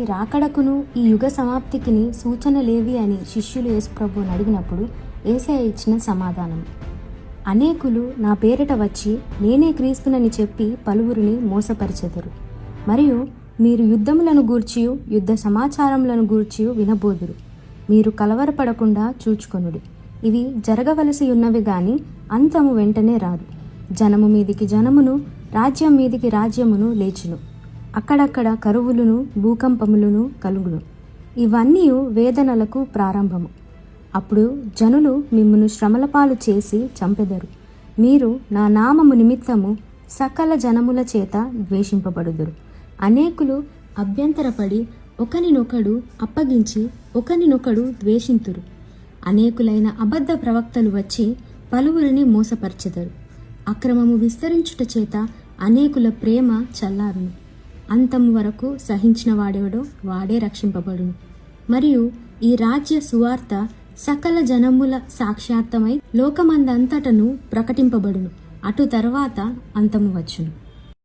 రాకడకును ఈ యుగ సమాప్తికిని సూచనలేవి అని శిష్యులు యేసుప్రభువుని అడిగినప్పుడు యేసయ్య ఇచ్చిన సమాధానం, అనేకులు నా పేరిట వచ్చి నేనే క్రీస్తునని చెప్పి పలువురిని మోసపరిచెదరు. మరియు మీరు యుద్ధములను గూర్చియు యుద్ధ సమాచారములను గూర్చియు వినబోదురు. మీరు కలవరపడకుండా చూచుకొనుడి. ఇవి జరగవలసి ఉన్నవి గాని అంతము వెంటనే రాదు. జనము మీదికి జనమును, రాజ్యం మీదికి రాజ్యమును లేచును. అక్కడక్కడ కరువులును భూకంపములను కలుగును. ఇవన్నీ వేదనలకు ప్రారంభము. అప్పుడు జనులు మిమ్మును శ్రమల పాలు చేసి చంపెదరు. మీరు నా నామము నిమిత్తము సకల జనముల చేత ద్వేషింపబడుదురు. అనేకులు అభ్యంతరపడి ఒకనినొకడు అప్పగించి ఒకనినొకడు ద్వేషింతురు. అనేకులైన అబద్ధ ప్రవక్తలు వచ్చి పలువురిని మోసపరచెదరు. అక్రమము విస్తరించుట చేత అనేకుల ప్రేమ చల్లారును. అంతము వరకు సహించిన వాడెవడో వాడే రక్షింపబడును. మరియు ఈ రాజ్య సువార్త సకల జనముల సాక్షాత్తమై లోకమందంతటను ప్రకటింపబడును. అటు తర్వాత అంతము వచ్చును.